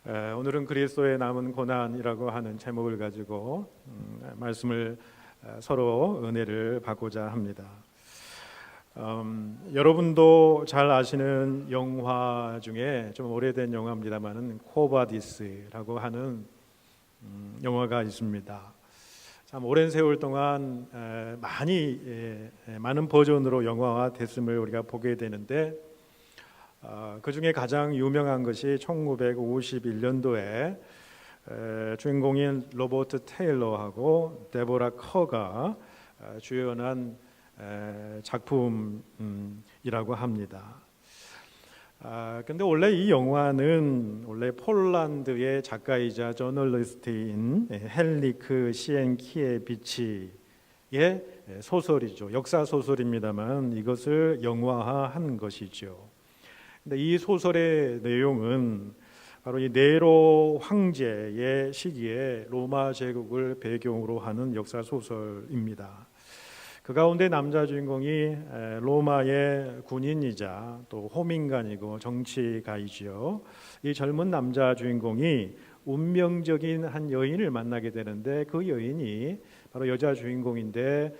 오늘은 그리스도의 남은 고난이라고 하는 제목을 가지고 말씀을 서로 은혜를 받고자 합니다. 여러분도 잘 아시는 영화 중에 좀 오래된 영화입니다만은 코바디스라고 하는 영화가 있습니다. 참 오랜 세월 동안 많은 버전으로 영화화 됐음을 우리가 보게 되는데 그 중에 가장 유명한 것이 1951년도에 주인공인 로버트 테일러하고 데보라 커가 주연한 작품이라고 합니다. 근데 원래 이 영화는 원래 폴란드의 작가이자 저널리스트인 헨리크 시엔키에비치의 소설이죠. 역사 소설입니다만 이것을 영화화한 것이죠. 근데 이 소설의 내용은 바로 이 네로 황제의 시기에 로마 제국을 배경으로 하는 역사 소설입니다. 그 가운데 남자 주인공이 로마의 군인이자 또 호민관이고 정치가이지요. 이 젊은 남자 주인공이 운명적인 한 여인을 만나게 되는데 그 여인이 바로 여자 주인공인데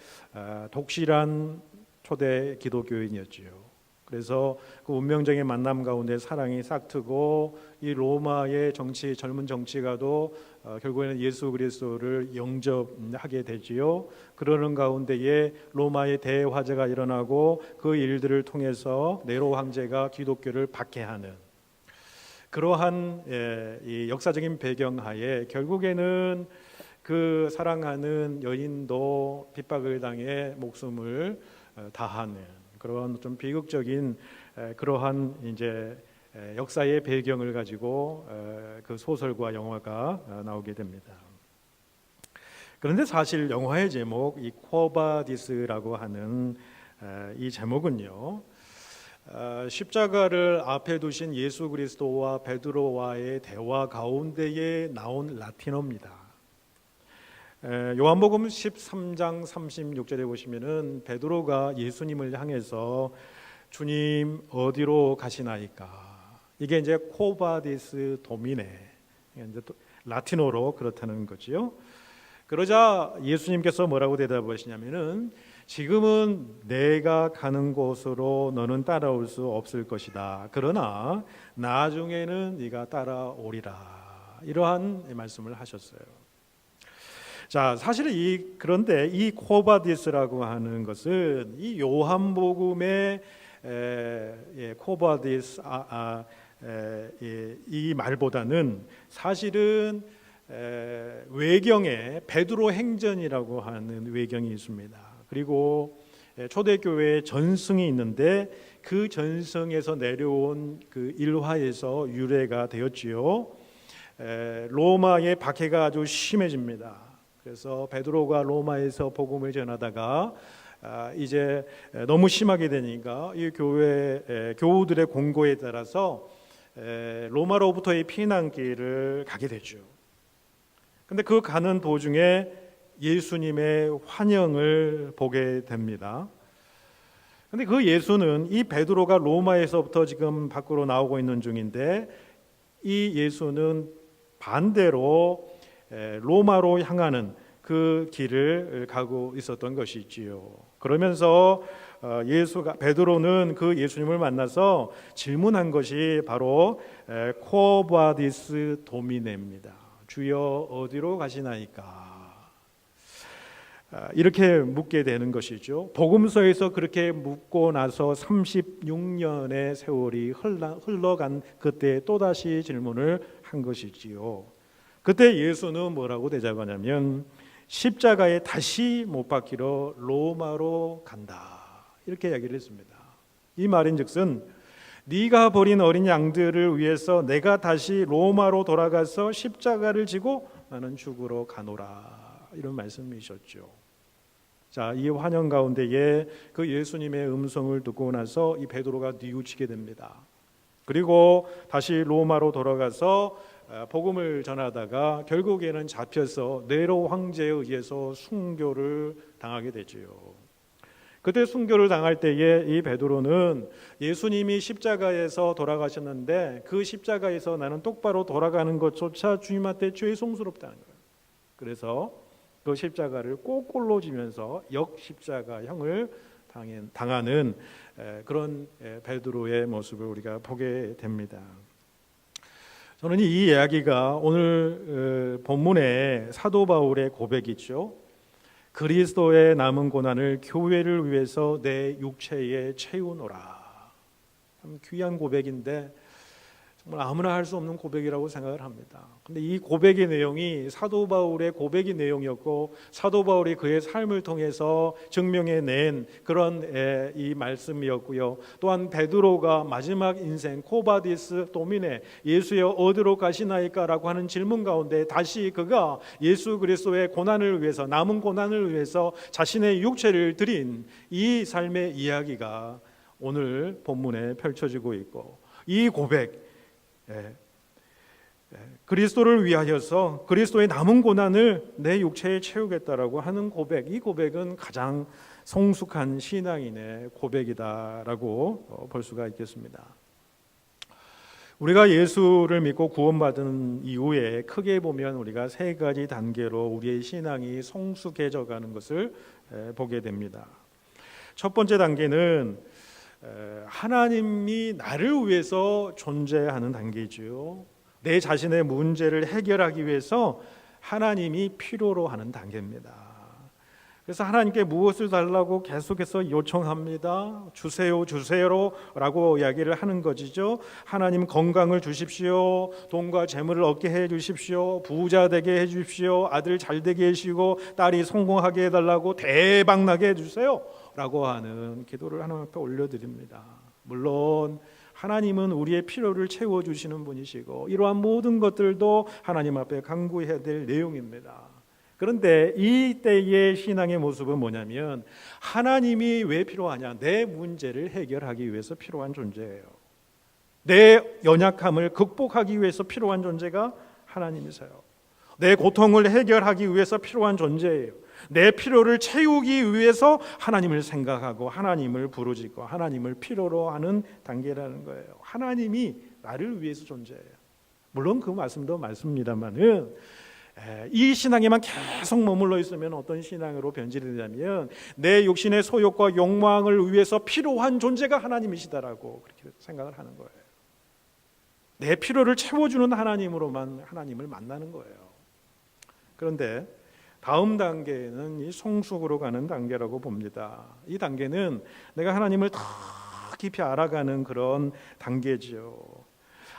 독실한 초대 기독교인이었지요. 그래서 그 운명적인 만남 가운데 사랑이 싹트고 이 로마의 젊은 정치가도 결국에는 예수 그리스도를 영접하게 되지요. 그러는 가운데에 로마의 대화재가 일어나고 그 일들을 통해서 네로 황제가 기독교를 박해하는 그러한 이 역사적인 배경하에 결국에는 그 사랑하는 여인도 핍박을 당해 목숨을 다하는 그런 좀 비극적인 그러한 이제 역사의 배경을 가지고 그 소설과 영화가 나오게 됩니다. 그런데 사실 영화의 제목 이 코바디스라고 하는 이 제목은요, 십자가를 앞에 두신 예수 그리스도와 베드로와의 대화 가운데에 나온 라틴어입니다. 요한복음 13장 36절에 보시면은 베드로가 예수님을 향해서 주님 어디로 가시나이까? 이게 이제 코바디스 도미네, 이제 라틴어로 그렇다는 거지요. 그러자 예수님께서 뭐라고 대답하시냐면은 지금은 내가 가는 곳으로 너는 따라올 수 없을 것이다. 그러나 나중에는 네가 따라오리라. 이러한 말씀을 하셨어요. 자, 사실 그런데 이 코바디스라고 하는 것은 이 요한복음의 코바디스 이 말보다는 사실은 외경에 베드로 행전이라고 하는 외경이 있습니다. 그리고 초대교회의 전승이 있는데 그 전승에서 내려온 그 일화에서 유래가 되었지요. 로마의 박해가 아주 심해집니다. 그래서 베드로가 로마에서 복음을 전하다가 이제 너무 심하게 되니까 이 교우들의 공고에 따라서 로마로부터의 피난길을 가게 되죠. 근데 그 가는 도중에 예수님의 환영을 보게 됩니다. 근데 그 예수는 이 베드로가 로마에서부터 지금 밖으로 나오고 있는 중인데 이 예수는 반대로 로마로 향하는 그 길을 가고 있었던 것이지요. 그러면서 베드로는 그 예수님을 만나서 질문한 것이 바로 코바디스 도미네입니다. 주여 어디로 가시나이까? 이렇게 묻게 되는 것이죠. 복음서에서 그렇게 묻고 나서 36년의 세월이 흘러간 그때 또다시 질문을 한 것이지요. 그때 예수는 뭐라고 대답하냐면 십자가에 다시 못 박히러 로마로 간다. 이렇게 이야기를 했습니다. 이 말인즉슨 네가 버린 어린 양들을 위해서 내가 다시 로마로 돌아가서 십자가를 지고 나는 죽으러 가노라. 이런 말씀이셨죠. 자, 이 환영 가운데에 그 예수님의 음성을 듣고 나서 이 베드로가 뉘우치게 됩니다. 그리고 다시 로마로 돌아가서 복음을 전하다가 결국에는 잡혀서 네로 황제에 의해서 순교를 당하게 되지요. 그때 순교를 당할 때에 이 베드로는 예수님이 십자가에서 돌아가셨는데 그 십자가에서 나는 똑바로 돌아가는 것조차 주님한테 죄송스럽다는 거예요. 그래서 그 십자가를 꼬꼴로 지면서 역십자가형을 당하는 그런 베드로의 모습을 우리가 보게 됩니다. 저는 이 이야기가 오늘 본문의 사도 바울의 고백이죠. 그리스도의 남은 고난을 교회를 위해서 내 육체에 채우노라. 참 귀한 고백인데 정말 아무나 할 수 없는 고백이라고 생각을 합니다. 근데 이 고백의 내용이 사도 바울의 고백의 내용이었고 사도 바울이 그의 삶을 통해서 증명해낸 그런 이 말씀이었고요. 또한 베드로가 마지막 인생 코바디스 도미네 예수여 어디로 가시나이까라고 하는 질문 가운데 다시 그가 예수 그리스도의 고난을 위해서 남은 고난을 위해서 자신의 육체를 드린 이 삶의 이야기가 오늘 본문에 펼쳐지고 있고 이 고백 그리스도를 위하여서 그리스도의 남은 고난을 내 육체에 채우겠다라고 하는 고백, 이 고백은 가장 성숙한 신앙인의 고백이다라고 볼 수가 있겠습니다. 우리가 예수를 믿고 구원받은 이후에 크게 보면 우리가 세 가지 단계로 우리의 신앙이 성숙해져 가는 것을 보게 됩니다. 첫 번째 단계는 하나님이 나를 위해서 존재하는 단계죠. 내 자신의 문제를 해결하기 위해서 하나님이 필요로 하는 단계입니다. 그래서 하나님께 무엇을 달라고 계속해서 요청합니다. 주세요, 주세요라고 이야기를 하는 것이죠. 하나님 건강을 주십시오. 돈과 재물을 얻게 해 주십시오. 부자 되게 해 주십시오. 아들 잘 되게 해주시고 딸이 성공하게 해달라고 대박 나게 해주세요 라고 하는 기도를 하나님 앞에 올려드립니다. 물론 하나님은 우리의 필요를 채워주시는 분이시고 이러한 모든 것들도 하나님 앞에 간구해야 될 내용입니다. 그런데 이때의 신앙의 모습은 뭐냐면 하나님이 왜 필요하냐? 내 문제를 해결하기 위해서 필요한 존재예요. 내 연약함을 극복하기 위해서 필요한 존재가 하나님이세요. 내 고통을 해결하기 위해서 필요한 존재예요. 내 필요를 채우기 위해서 하나님을 생각하고 하나님을 부르짖고 하나님을 필요로 하는 단계라는 거예요. 하나님이 나를 위해서 존재해요. 물론 그 말씀도 맞습니다만은 이 신앙에만 계속 머물러 있으면 어떤 신앙으로 변질되냐면 내 육신의 소욕과 욕망을 위해서 필요한 존재가 하나님이시다라고 그렇게 생각을 하는 거예요. 내 필요를 채워주는 하나님으로만 하나님을 만나는 거예요. 그런데 다음 단계는 이 성숙으로 가는 단계라고 봅니다. 이 단계는 내가 하나님을 더 깊이 알아가는 그런 단계죠.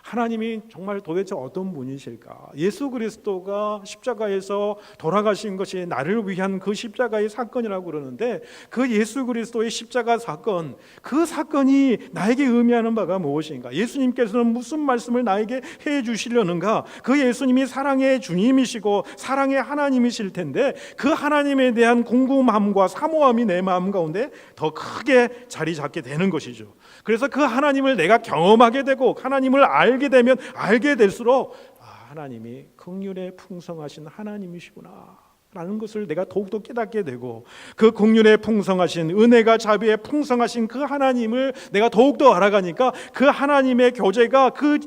하나님이 정말 도대체 어떤 분이실까? 예수 그리스도가 십자가에서 돌아가신 것이 나를 위한 그 십자가의 사건이라고 그러는데 그 예수 그리스도의 십자가 사건, 그 사건이 나에게 의미하는 바가 무엇인가? 예수님께서는 무슨 말씀을 나에게 해 주시려는가? 그 예수님이 사랑의 주님이시고 사랑의 하나님이실 텐데 그 하나님에 대한 궁금함과 사모함이 내 마음 가운데 더 크게 자리 잡게 되는 것이죠. 그래서 그 하나님을 내가 경험하게 되고 하나님을 알게 되면 알게 될수록 하나님이 긍휼에 풍성하신 하나님이시구나 라는 것을 내가 더욱더 깨닫게 되고 그 긍휼에 풍성하신 은혜가 자비에 풍성하신 그 하나님을 내가 더욱더 알아가니까 그 하나님의 교제가 그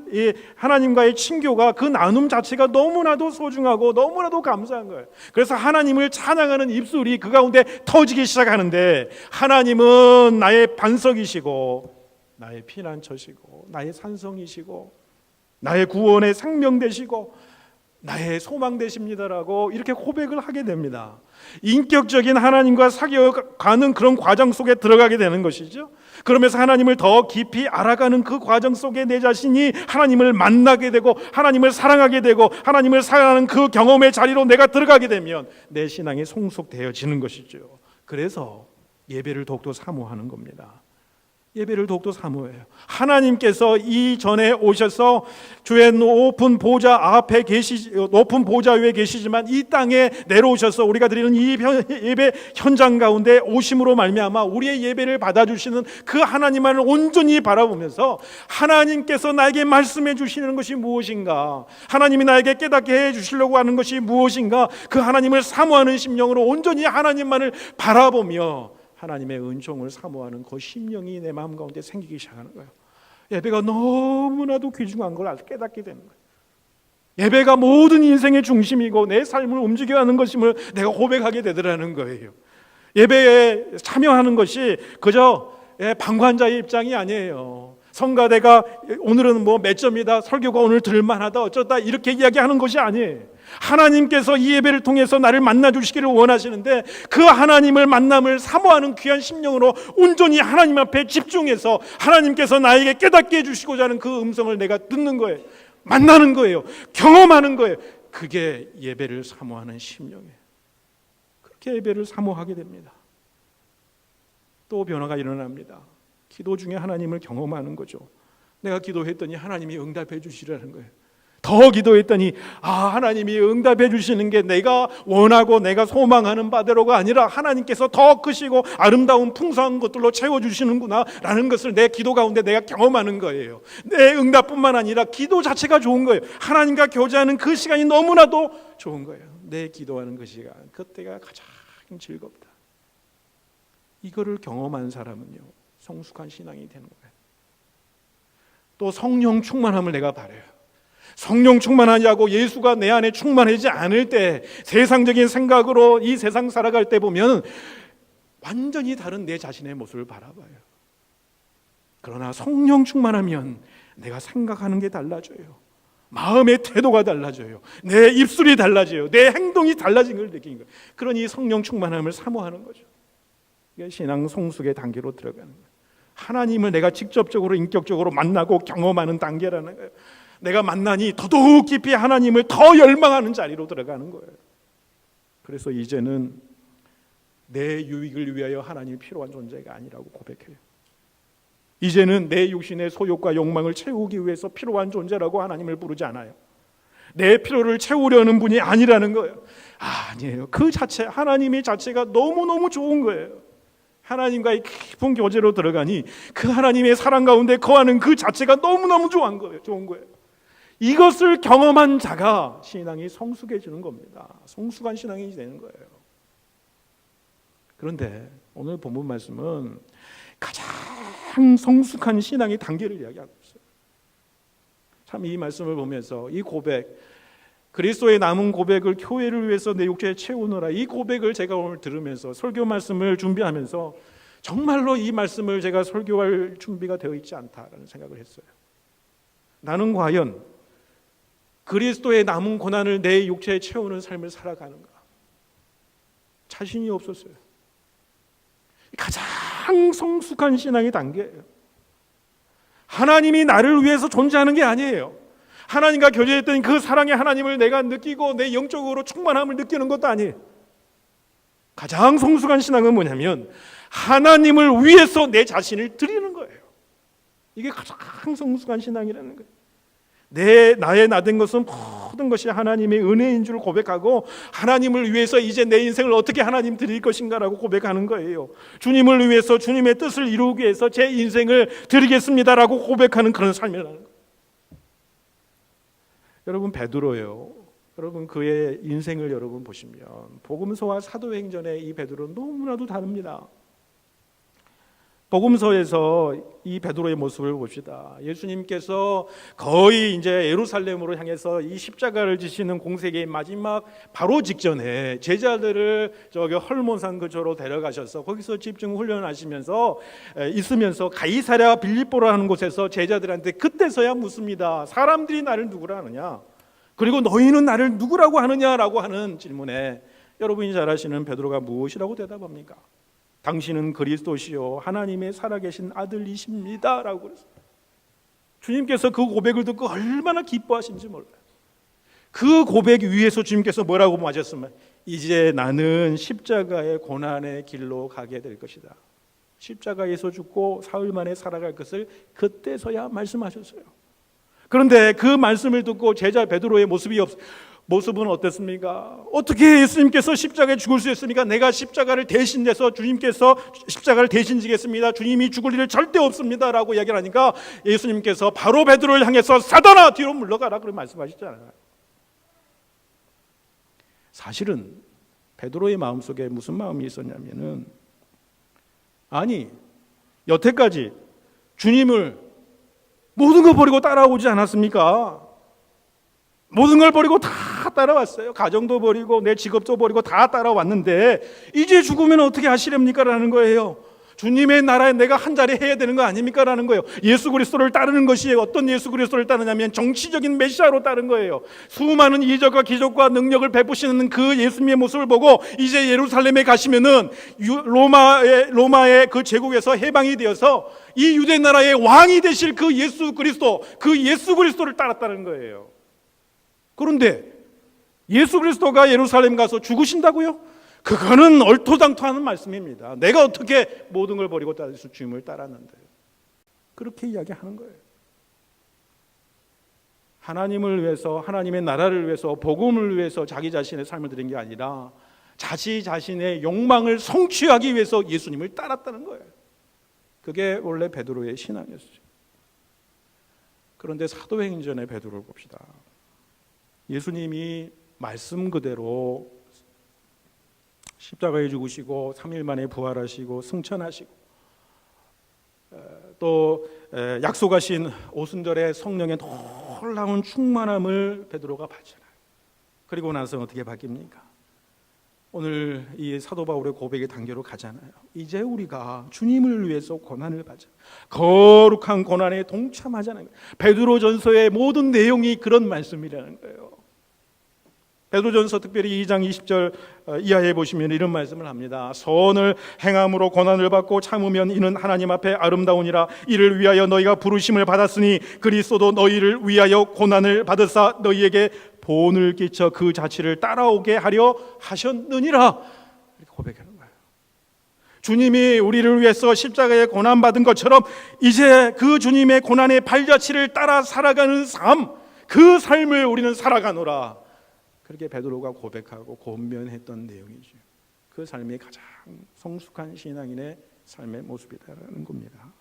하나님과의 친교가 그 나눔 자체가 너무나도 소중하고 너무나도 감사한 거예요. 그래서 하나님을 찬양하는 입술이 그 가운데 터지기 시작하는데 하나님은 나의 반석이시고 나의 피난처시고 나의 산성이시고 나의 구원의 생명 되시고 나의 소망 되십니다라고 이렇게 고백을 하게 됩니다. 인격적인 하나님과 사귀어가는 그런 과정 속에 들어가게 되는 것이죠. 그러면서 하나님을 더 깊이 알아가는 그 과정 속에 내 자신이 하나님을 만나게 되고 하나님을 사랑하게 되고 하나님을 사랑하는 그 경험의 자리로 내가 들어가게 되면 내 신앙이 성숙되어지는 것이죠. 그래서 예배를 더욱더 사모하는 겁니다. 예배를 더욱더 사모해요. 하나님께서 이전에 오셔서 주의 높은 보좌 앞에 높은 보좌 위에 계시지만 이 땅에 내려오셔서 우리가 드리는 이 예배 현장 가운데 오심으로 말미암아 우리의 예배를 받아주시는 그 하나님만을 온전히 바라보면서 하나님께서 나에게 말씀해 주시는 것이 무엇인가, 하나님이 나에게 깨닫게 해 주시려고 하는 것이 무엇인가, 그 하나님을 사모하는 심령으로 온전히 하나님만을 바라보며 하나님의 은총을 사모하는 그 심령이 내 마음 가운데 생기기 시작하는 거예요. 예배가 너무나도 귀중한 걸 깨닫게 되는 거예요. 예배가 모든 인생의 중심이고 내 삶을 움직여 하는 것임을 내가 고백하게 되더라는 거예요. 예배에 참여하는 것이 그저 방관자의 입장이 아니에요. 성가대가 오늘은 뭐 몇 점이다, 설교가 오늘 들을만하다, 어쩌다 이렇게 이야기하는 것이 아니에요. 하나님께서 이 예배를 통해서 나를 만나주시기를 원하시는데 그 하나님을 만남을 사모하는 귀한 심령으로 온전히 하나님 앞에 집중해서 하나님께서 나에게 깨닫게 해주시고자 하는 그 음성을 내가 듣는 거예요. 만나는 거예요. 경험하는 거예요. 그게 예배를 사모하는 심령이에요. 그렇게 예배를 사모하게 됩니다. 또 변화가 일어납니다. 기도 중에 하나님을 경험하는 거죠. 내가 기도했더니 하나님이 응답해 주시라는 거예요. 더 기도했더니 하나님이 응답해 주시는 게 내가 원하고 내가 소망하는 바대로가 아니라 하나님께서 더 크시고 아름다운 풍성한 것들로 채워주시는구나 라는 것을 내 기도 가운데 내가 경험하는 거예요. 내 응답뿐만 아니라 기도 자체가 좋은 거예요. 하나님과 교제하는 그 시간이 너무나도 좋은 거예요. 내 기도하는 그 시간, 그때가 가장 즐겁다. 이거를 경험한 사람은요, 성숙한 신앙이 되는 거예요. 또 성령 충만함을 내가 바라요. 성령 충만하냐고 예수가 내 안에 충만하지 않을 때 세상적인 생각으로 이 세상 살아갈 때 보면 완전히 다른 내 자신의 모습을 바라봐요. 그러나 성령 충만하면 내가 생각하는 게 달라져요. 마음의 태도가 달라져요. 내 입술이 달라져요. 내 행동이 달라진 걸 느끼는 거예요. 그러니 성령 충만함을 사모하는 거죠. 이게 신앙 성숙의 단계로 들어가는 거예요. 하나님을 내가 직접적으로 인격적으로 만나고 경험하는 단계라는 거예요. 내가 만나니 더더욱 깊이 하나님을 더 열망하는 자리로 들어가는 거예요. 그래서 이제는 내 유익을 위하여 하나님이 필요한 존재가 아니라고 고백해요. 이제는 내 육신의 소욕과 욕망을 채우기 위해서 필요한 존재라고 하나님을 부르지 않아요. 내 필요를 채우려는 분이 아니라는 거예요. 아니에요. 그 자체, 하나님의 자체가 너무너무 좋은 거예요. 하나님과의 깊은 교제로 들어가니 그 하나님의 사랑 가운데 거하는 그 자체가 너무너무 좋은 거예요. 이것을 경험한 자가 신앙이 성숙해지는 겁니다. 성숙한 신앙이 되는 거예요. 그런데 오늘 본문 말씀은 가장 성숙한 신앙의 단계를 이야기하고 있어요. 참 이 말씀을 보면서 이 고백, 그리스도의 남은 고백을 교회를 위해서 내 육체에 채우노라, 이 고백을 제가 오늘 들으면서 설교 말씀을 준비하면서 정말로 이 말씀을 제가 설교할 준비가 되어 있지 않다라는 생각을 했어요. 나는 과연 그리스도의 남은 고난을 내 육체에 채우는 삶을 살아가는가? 자신이 없었어요. 가장 성숙한 신앙의 단계예요. 하나님이 나를 위해서 존재하는 게 아니에요. 하나님과 교제했던 그 사랑의 하나님을 내가 느끼고 내 영적으로 충만함을 느끼는 것도 아니에요. 가장 성숙한 신앙은 뭐냐면 하나님을 위해서 내 자신을 드리는 거예요. 이게 가장 성숙한 신앙이라는 거예요. 나의 나된 것은 모든 것이 하나님의 은혜인 줄 고백하고 하나님을 위해서 이제 내 인생을 어떻게 하나님 드릴 것인가라고 고백하는 거예요. 주님을 위해서 주님의 뜻을 이루기 위해서 제 인생을 드리겠습니다라고 고백하는 그런 삶이라는 거예요. 여러분 베드로요. 여러분 그의 인생을 여러분 보시면 복음서와 사도행전의 이 베드로는 너무나도 다릅니다. 복음서에서 이 베드로의 모습을 봅시다. 예수님께서 거의 이제 예루살렘으로 향해서 이 십자가를 지시는 공세기의 마지막 바로 직전에 제자들을 저기 헐몬산 근처로 데려가셔서 거기서 집중 훈련하시면서 있으면서 가이사랴 빌립보라는 곳에서 제자들한테 그때서야 묻습니다. 사람들이 나를 누구라 하느냐? 그리고 너희는 나를 누구라고 하느냐라고 하는 질문에 여러분이 잘 아시는 베드로가 무엇이라고 대답합니까? 당신은 그리스도시요 하나님의 살아계신 아들이십니다 라고 그랬어요. 주님께서 그 고백을 듣고 얼마나 기뻐하신지 몰라요. 그 고백 위에서 주님께서 뭐라고 맞았으면 이제 나는 십자가의 고난의 길로 가게 될 것이다. 십자가에서 죽고 사흘 만에 살아갈 것을 그때서야 말씀하셨어요. 그런데 그 말씀을 듣고 제자 베드로의 모습은 어땠습니까? 어떻게 예수님께서 십자가에 죽을 수 있습니까? 내가 십자가를 대신 내서 주님께서 십자가를 대신 지겠습니다. 주님이 죽을 일은 절대 없습니다 라고 이야기를 하니까 예수님께서 바로 베드로를 향해서 사단아 뒤로 물러가라 그렇게 말씀하셨잖아요. 사실은 베드로의 마음속에 무슨 마음이 있었냐면은 아니, 여태까지 주님을 모든 걸 버리고 따라오지 않았습니까? 모든 걸 버리고 다 따라왔어요. 가정도 버리고 내 직업도 버리고 다 따라왔는데 이제 죽으면 어떻게 하시렵니까? 라는 거예요. 주님의 나라에 내가 한 자리 해야 되는 거 아닙니까? 라는 거예요. 예수 그리스도를 따르는 것이 어떤 예수 그리스도를 따르냐면 정치적인 메시아로 따른 거예요. 수많은 이적과 기적과 능력을 베푸시는 그 예수님의 모습을 보고 이제 예루살렘에 가시면은 로마의 그 제국에서 해방이 되어서 이 유대 나라의 왕이 되실 그 예수 그리스도를 따랐다는 거예요. 그런데 예수 그리스도가 예루살렘 가서 죽으신다고요? 그거는 얼토당토하는 말씀입니다. 내가 어떻게 모든 걸 버리고 주님을 따랐는데, 그렇게 이야기하는 거예요. 하나님을 위해서, 하나님의 나라를 위해서, 복음을 위해서 자기 자신의 삶을 드린 게 아니라 자기 자신의 욕망을 성취하기 위해서 예수님을 따랐다는 거예요. 그게 원래 베드로의 신앙이었어요. 그런데 사도행전의 베드로를 봅시다. 예수님이 말씀 그대로 십자가에 죽으시고 3일 만에 부활하시고 승천하시고 또 약속하신 오순절에 성령의 놀라운 충만함을 베드로가 받잖아요. 그리고 나서 어떻게 바뀝니까? 오늘 이 사도 바울의 고백의 단계로 가잖아요. 이제 우리가 주님을 위해서 고난을 받자. 거룩한 고난에 동참하자는 거예요. 베드로전서의 모든 내용이 그런 말씀이라는 거예요. 베드로전서 특별히 2장 20절 이하에 보시면 이런 말씀을 합니다. 선을 행함으로 고난을 받고 참으면 이는 하나님 앞에 아름다우니라. 이를 위하여 너희가 부르심을 받았으니 그리스도도 너희를 위하여 고난을 받으사 너희에게 본을 끼쳐 그 자취를 따라오게 하려 하셨느니라. 이렇게 고백하는 거예요. 주님이 우리를 위해서 십자가에 고난받은 것처럼 이제 그 주님의 고난의 발자취를 따라 살아가는 삶, 그 삶을 우리는 살아가노라. 그렇게 베드로가 고백하고 권면했던 내용이죠. 그 삶이 가장 성숙한 신앙인의 삶의 모습이라는 겁니다.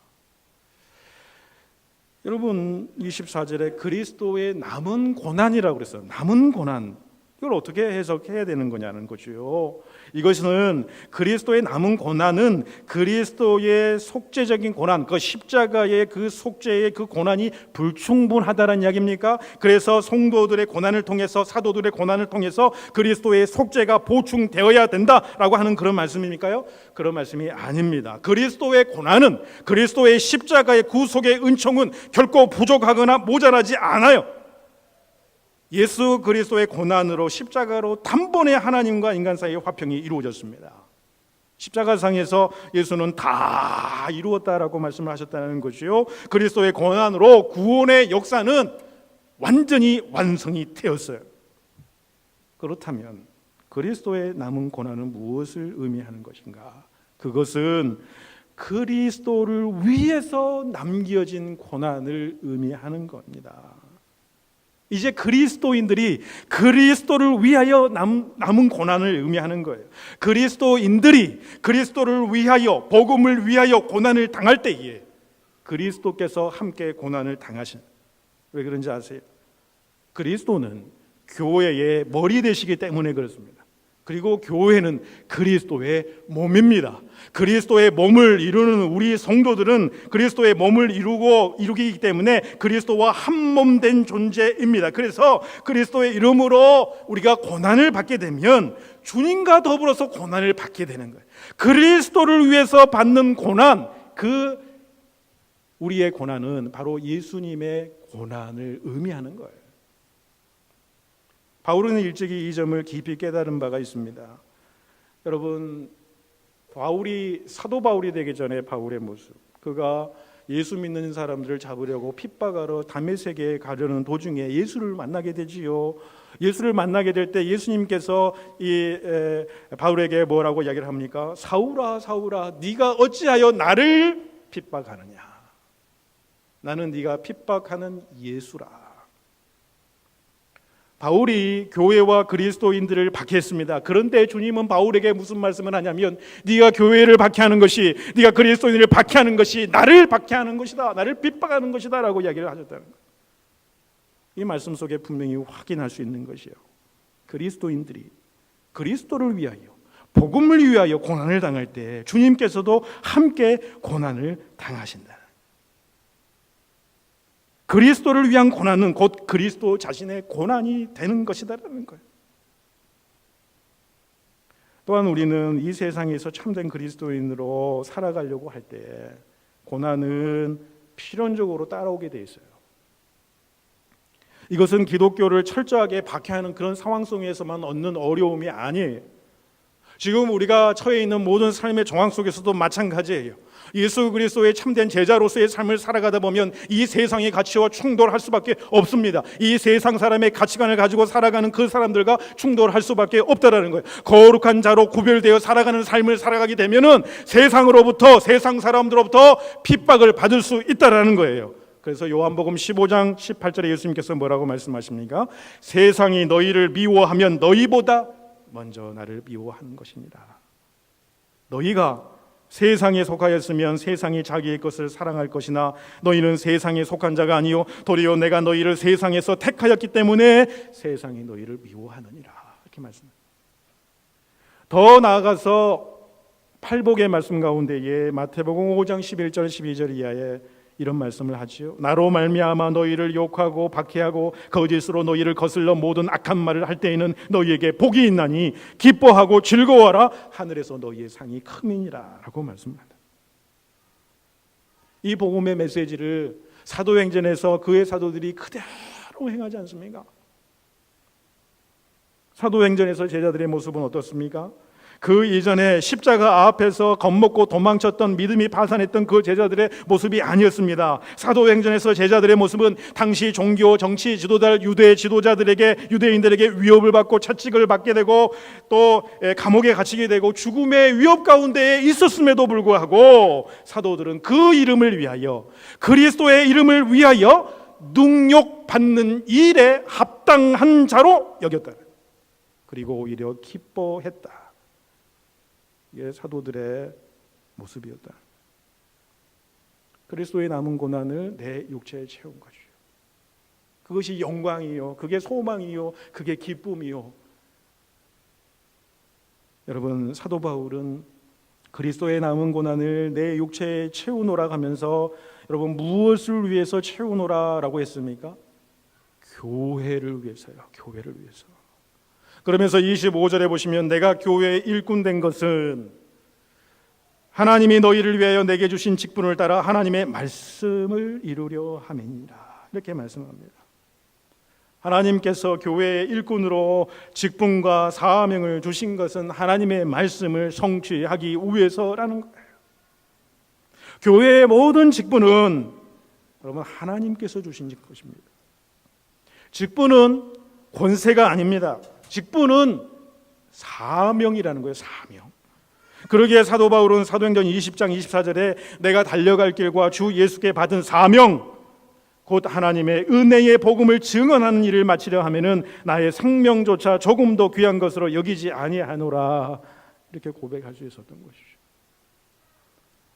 여러분, 24절에 그리스도의 남은 고난이라고 그랬어요. 남은 고난. 이걸 어떻게 해석해야 되는 거냐는 거죠. 이것은 그리스도의 남은 고난은 그리스도의 속죄적인 고난, 그 십자가의 그 속죄의 그 고난이 불충분하다는 이야기입니까? 그래서 성도들의 고난을 통해서, 사도들의 고난을 통해서 그리스도의 속죄가 보충되어야 된다라고 하는 그런 말씀입니까요? 그런 말씀이 아닙니다. 그리스도의 고난은, 그리스도의 십자가의 구속의 은총은 결코 부족하거나 모자라지 않아요. 예수 그리스도의 고난으로 십자가로 단번에 하나님과 인간 사이의 화평이 이루어졌습니다. 십자가상에서 예수는 다 이루었다라고 말씀을 하셨다는 것이요. 그리스도의 고난으로 구원의 역사는 완전히 완성이 되었어요. 그렇다면 그리스도의 남은 고난은 무엇을 의미하는 것인가? 그것은 그리스도를 위해서 남겨진 고난을 의미하는 겁니다. 이제 그리스도인들이 그리스도를 위하여 남은 고난을 의미하는 거예요. 그리스도인들이 그리스도를 위하여, 복음을 위하여 고난을 당할 때에 그리스도께서 함께 고난을 당하신. 왜 그런지 아세요? 그리스도는 교회의 머리 되시기 때문에 그렇습니다. 그리고 교회는 그리스도의 몸입니다. 그리스도의 몸을 이루는 우리 성도들은 그리스도의 몸을 이루기 때문에 그리스도와 한 몸 된 존재입니다. 그래서 그리스도의 이름으로 우리가 고난을 받게 되면 주님과 더불어서 고난을 받게 되는 거예요. 그리스도를 위해서 받는 고난, 그 우리의 고난은 바로 예수님의 고난을 의미하는 거예요. 바울은 일찍이 이 점을 깊이 깨달은 바가 있습니다. 여러분, 사도 바울이 되기 전에 바울의 모습, 그가 예수 믿는 사람들을 잡으려고 핍박하러 다메섹에 가려는 도중에 예수를 만나게 되지요. 예수를 만나게 될 때 예수님께서 바울에게 뭐라고 이야기를 합니까? 사울아, 사울아, 네가 어찌하여 나를 핍박하느냐? 나는 네가 핍박하는 예수라. 바울이 교회와 그리스도인들을 박해했습니다. 그런데 주님은 바울에게 무슨 말씀을 하냐면, 네가 교회를 박해하는 것이, 네가 그리스도인들을 박해하는 것이 나를 박해하는 것이다, 나를 핍박하는 것이다 라고 이야기를 하셨다는 거예요. 이 말씀 속에 분명히 확인할 수 있는 것이요, 그리스도인들이 그리스도를 위하여, 복음을 위하여 고난을 당할 때 주님께서도 함께 고난을 당하신다. 그리스도를 위한 고난은 곧 그리스도 자신의 고난이 되는 것이다라는 거예요. 또한 우리는 이 세상에서 참된 그리스도인으로 살아가려고 할 때 고난은 필연적으로 따라오게 돼 있어요. 이것은 기독교를 철저하게 박해하는 그런 상황 속에서만 얻는 어려움이 아니에요. 지금 우리가 처해 있는 모든 삶의 정황 속에서도 마찬가지예요. 예수 그리스도의 참된 제자로서의 삶을 살아가다 보면 이 세상의 가치와 충돌할 수밖에 없습니다. 이 세상 사람의 가치관을 가지고 살아가는 그 사람들과 충돌할 수밖에 없다라는 거예요. 거룩한 자로 구별되어 살아가는 삶을 살아가게 되면은 세상으로부터, 세상 사람들로부터 핍박을 받을 수 있다라는 거예요. 그래서 요한복음 15장 18절에 예수님께서 뭐라고 말씀하십니까? 세상이 너희를 미워하면 너희보다 먼저 나를 미워하는 것입니다. 너희가 세상에 속하였으면 세상이 자기의 것을 사랑할 것이나 너희는 세상에 속한 자가 아니요 도리어 내가 너희를 세상에서 택하였기 때문에 세상이 너희를 미워하느니라. 이렇게 말씀합니다. 더 나아가서 팔복의 말씀 가운데에 마태복음 5장 11절 12절 이하에 이런 말씀을 하지요. 나로 말미암아 너희를 욕하고 박해하고 거짓으로 너희를 거슬러 모든 악한 말을 할 때에는 너희에게 복이 있나니 기뻐하고 즐거워하라 하늘에서 너희의 상이 큼이니라 라고 말씀합니다. 이 복음의 메시지를 사도행전에서 그의 사도들이 그대로 행하지 않습니까? 사도행전에서 제자들의 모습은 어떻습니까? 그 이전에 십자가 앞에서 겁먹고 도망쳤던 믿음이 파산했던 그 제자들의 모습이 아니었습니다. 사도행전에서 제자들의 모습은 당시 종교 정치 지도자 유대 지도자들에게 유대인들에게 위협을 받고 채찍을 받게 되고 또 감옥에 갇히게 되고 죽음의 위협 가운데에 있었음에도 불구하고 사도들은 그 이름을 위하여 그리스도의 이름을 위하여 능욕받는 일에 합당한 자로 여겼다. 그리고 오히려 기뻐했다. 이게 사도들의 모습이었다. 그리스도의 남은 고난을 내 육체에 채운 것이요. 그것이 영광이요, 그게 소망이요, 그게 기쁨이요. 여러분, 사도 바울은 그리스도의 남은 고난을 내 육체에 채우노라 하면서 여러분 무엇을 위해서 채우노라라고 했습니까? 교회를 위해서요. 교회를 위해서. 그러면서 25절에 보시면 내가 교회의 일꾼 된 것은 하나님이 너희를 위하여 내게 주신 직분을 따라 하나님의 말씀을 이루려 함이니라. 이렇게 말씀합니다. 하나님께서 교회의 일꾼으로 직분과 사명을 주신 것은 하나님의 말씀을 성취하기 위해서라는 거예요. 교회의 모든 직분은 여러분 하나님께서 주신 것입니다. 직분은 권세가 아닙니다. 직분은 사명이라는 거예요. 사명. 그러기에 사도 바울은 사도행전 20장 24절에 내가 달려갈 길과 주 예수께 받은 사명 곧 하나님의 은혜의 복음을 증언하는 일을 마치려 하면은 나의 생명조차 조금 더 귀한 것으로 여기지 아니하노라. 이렇게 고백할 수 있었던 것이죠.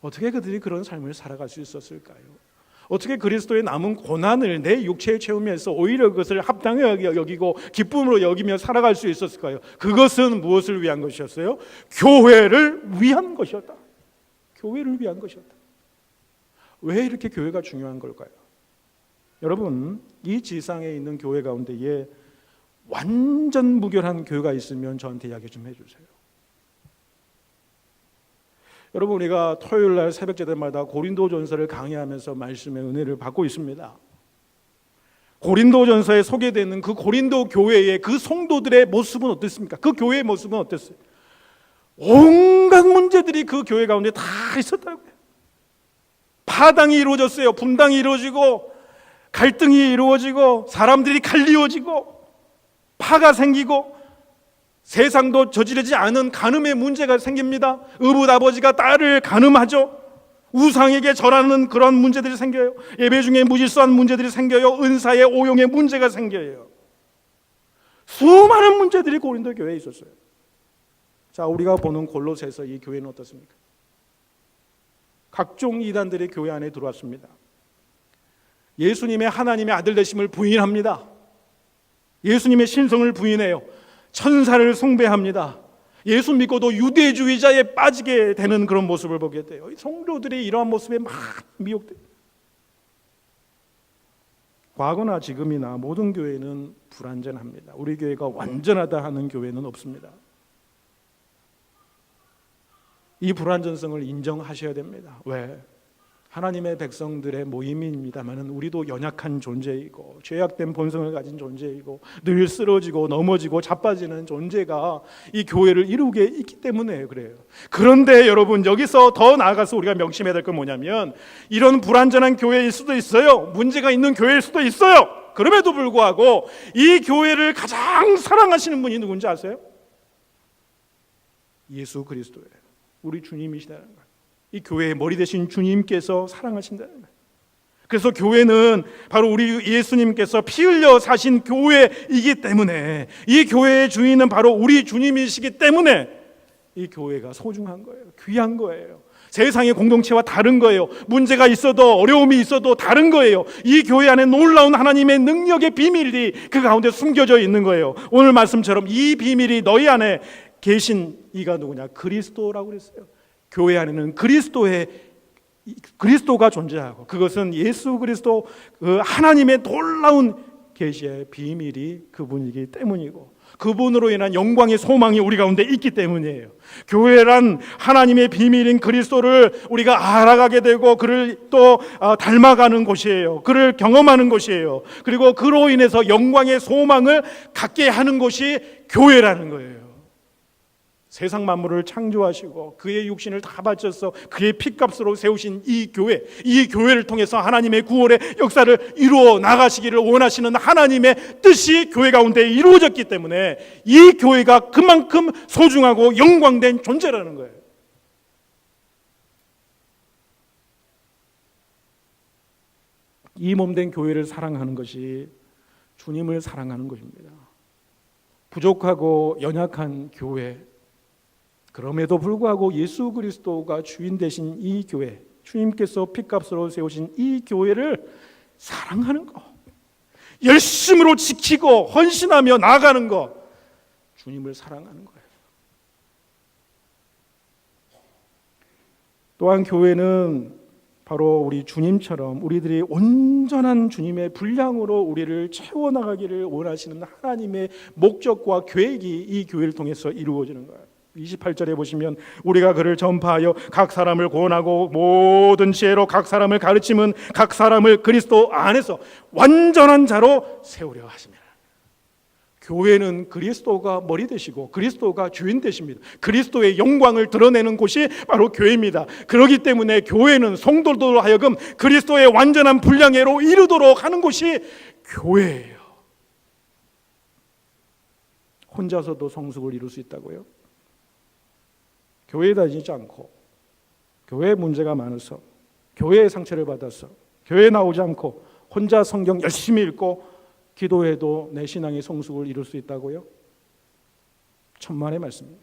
어떻게 그들이 그런 삶을 살아갈 수 있었을까요? 어떻게 그리스도의 남은 고난을 내 육체에 채우면서 오히려 그것을 합당하게 여기고 기쁨으로 여기며 살아갈 수 있었을까요? 그것은 무엇을 위한 것이었어요? 교회를 위한 것이었다. 교회를 위한 것이었다. 왜 이렇게 교회가 중요한 걸까요? 여러분, 이 지상에 있는 교회 가운데에 완전 무결한 교회가 있으면 저한테 이야기 좀 해주세요. 여러분, 우리가 토요일 날 새벽 제대마다 고린도전서를 강의하면서 말씀의 은혜를 받고 있습니다. 고린도전서에 소개되는 그 고린도 교회의 그 성도들의 모습은 어땠습니까? 그 교회의 모습은 어땠어요? 온갖 문제들이 그 교회 가운데 다 있었다고요. 파당이 이루어졌어요. 분당이 이루어지고 갈등이 이루어지고 사람들이 갈리워지고 파가 생기고 세상도 저지르지 않은 간음의 문제가 생깁니다. 의붓 아버지가 딸을 간음하죠. 우상에게 절하는 그런 문제들이 생겨요. 예배 중에 무질서한 문제들이 생겨요. 은사의 오용의 문제가 생겨요. 수많은 문제들이 고린도 교회에 있었어요. 자, 우리가 보는 골로새서 이 교회는 어떻습니까? 각종 이단들이 교회 안에 들어왔습니다. 예수님의 하나님의 아들 되심을 부인합니다. 예수님의 신성을 부인해요. 천사를 숭배합니다. 예수 믿고도 유대주의자에 빠지게 되는 그런 모습을 보게 돼요. 성도들이 이러한 모습에 막 미혹돼요. 과거나 지금이나 모든 교회는 불완전합니다. 우리 교회가 완전하다 하는 교회는 없습니다. 이 불완전성을 인정하셔야 됩니다. 왜? 하나님의 백성들의 모임입니다만 우리도 연약한 존재이고 죄악된 본성을 가진 존재이고 늘 쓰러지고 넘어지고 자빠지는 존재가 이 교회를 이루게 있기 때문에 그래요. 그런데 여러분, 여기서 더 나아가서 우리가 명심해야 될 건 뭐냐면, 이런 불완전한 교회일 수도 있어요. 문제가 있는 교회일 수도 있어요. 그럼에도 불구하고 이 교회를 가장 사랑하시는 분이 누군지 아세요? 예수 그리스도예요. 우리 주님이시다는 거예요. 이 교회의 머리 되신 주님께서 사랑하신다는 거예요. 그래서 교회는 바로 우리 예수님께서 피 흘려 사신 교회이기 때문에, 이 교회의 주인은 바로 우리 주님이시기 때문에 이 교회가 소중한 거예요. 귀한 거예요. 세상의 공동체와 다른 거예요. 문제가 있어도 어려움이 있어도 다른 거예요. 이 교회 안에 놀라운 하나님의 능력의 비밀이 그 가운데 숨겨져 있는 거예요. 오늘 말씀처럼 이 비밀이 너희 안에 계신 이가 누구냐? 그리스도라고 그랬어요. 교회 안에는 그리스도가 존재하고, 그것은 예수 그리스도 그 하나님의 놀라운 계시의 비밀이 그분이기 때문이고, 그분으로 인한 영광의 소망이 우리 가운데 있기 때문이에요. 교회란 하나님의 비밀인 그리스도를 우리가 알아가게 되고 그를 또 닮아가는 곳이에요. 그를 경험하는 곳이에요. 그리고 그로 인해서 영광의 소망을 갖게 하는 것이 교회라는 거예요. 세상 만물을 창조하시고 그의 육신을 다 바쳐서 그의 피값으로 세우신 이 교회를 통해서 하나님의 구원의 역사를 이루어 나가시기를 원하시는 하나님의 뜻이 교회 가운데 이루어졌기 때문에 이 교회가 그만큼 소중하고 영광된 존재라는 거예요. 이 몸된 교회를 사랑하는 것이 주님을 사랑하는 것입니다. 부족하고 연약한 교회, 그럼에도 불구하고 예수 그리스도가 주인 되신 이 교회, 주님께서 핏값으로 세우신 이 교회를 사랑하는 것, 열심으로 지키고 헌신하며 나아가는 것, 주님을 사랑하는 거예요. 또한 교회는 바로 우리 주님처럼 우리들이 온전한 주님의 분량으로 우리를 채워나가기를 원하시는 하나님의 목적과 계획이 이 교회를 통해서 이루어지는 거예요. 28절에 보시면, 우리가 그를 전파하여 각 사람을 구원하고 모든 지혜로 각 사람을 가르치면 각 사람을 그리스도 안에서 완전한 자로 세우려 하십니다. 교회는 그리스도가 머리 되시고 그리스도가 주인 되십니다. 그리스도의 영광을 드러내는 곳이 바로 교회입니다. 그렇기 때문에 교회는 성도들로 하여금 그리스도의 완전한 분량으로 이르도록 하는 곳이 교회예요. 혼자서도 성숙을 이룰 수 있다고요? 교회에 다니지 않고, 교회에 문제가 많아서, 교회의 상처를 받아서, 교회에 나오지 않고 혼자 성경 열심히 읽고 기도해도 내 신앙의 성숙을 이룰 수 있다고요? 천만의 말씀이에요.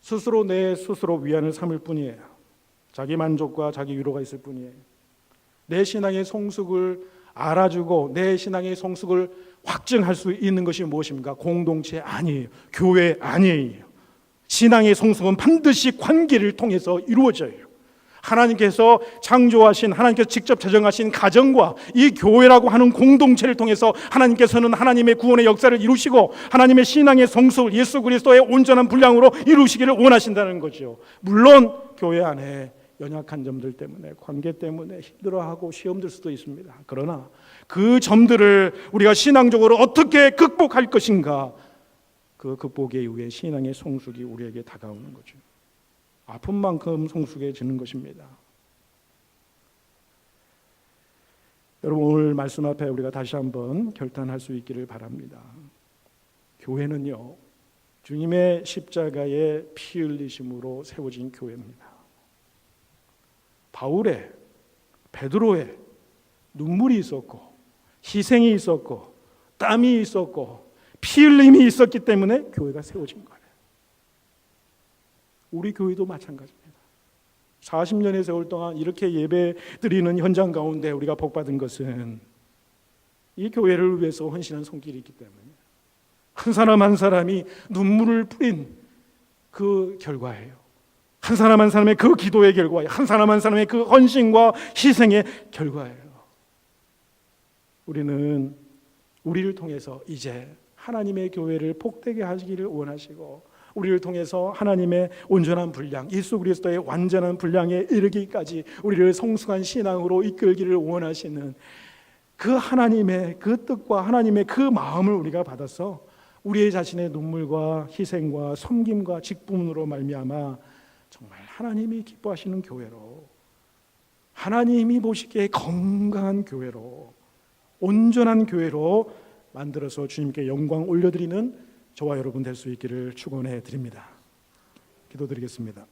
스스로 내 스스로 위안을 삼을 뿐이에요. 자기 만족과 자기 위로가 있을 뿐이에요. 내 신앙의 성숙을 알아주고 내 신앙의 성숙을 확증할 수 있는 것이 무엇입니까? 공동체 아니에요. 교회 아니에요. 신앙의 성숙은 반드시 관계를 통해서 이루어져요. 하나님께서 창조하신, 하나님께서 직접 제정하신 가정과 이 교회라고 하는 공동체를 통해서 하나님께서는 하나님의 구원의 역사를 이루시고 하나님의 신앙의 성숙을 예수 그리스도의 온전한 분량으로 이루시기를 원하신다는 거죠. 물론 교회 안에 연약한 점들 때문에, 관계 때문에 힘들어하고 시험 들 수도 있습니다. 그러나 그 점들을 우리가 신앙적으로 어떻게 극복할 것인가, 그 극복에 의해 신앙의 성숙이 우리에게 다가오는 거죠. 아픈 만큼 성숙해지는 것입니다. 여러분, 오늘 말씀 앞에 우리가 다시 한번 결단할 수 있기를 바랍니다. 교회는요, 주님의 십자가의 피 흘리심으로 세워진 교회입니다. 바울의, 베드로의 눈물이 있었고 희생이 있었고 땀이 있었고 피 흘림이 있었기 때문에 교회가 세워진 거예요. 우리 교회도 마찬가지입니다. 40년의 세월 동안 이렇게 예배 드리는 현장 가운데 우리가 복받은 것은 이 교회를 위해서 헌신한 손길이 있기 때문에, 한 사람 한 사람이 눈물을 뿌린 그 결과예요. 한 사람 한 사람의 그 기도의 결과예요. 한 사람 한 사람의 그 헌신과 희생의 결과예요. 우리는 우리를 통해서 이제 하나님의 교회를 복되게 하시기를 원하시고, 우리를 통해서 하나님의 온전한 분량, 예수 그리스도의 완전한 분량에 이르기까지 우리를 성숙한 신앙으로 이끌기를 원하시는 그 하나님의 그 뜻과 하나님의 그 마음을 우리가 받아서 우리의 자신의 눈물과 희생과 섬김과 직분으로 말미암아 정말 하나님이 기뻐하시는 교회로, 하나님이 보시기에 건강한 교회로, 온전한 교회로 만들어서 주님께 영광 올려드리는 저와 여러분 될 수 있기를 축원해 드립니다. 기도드리겠습니다.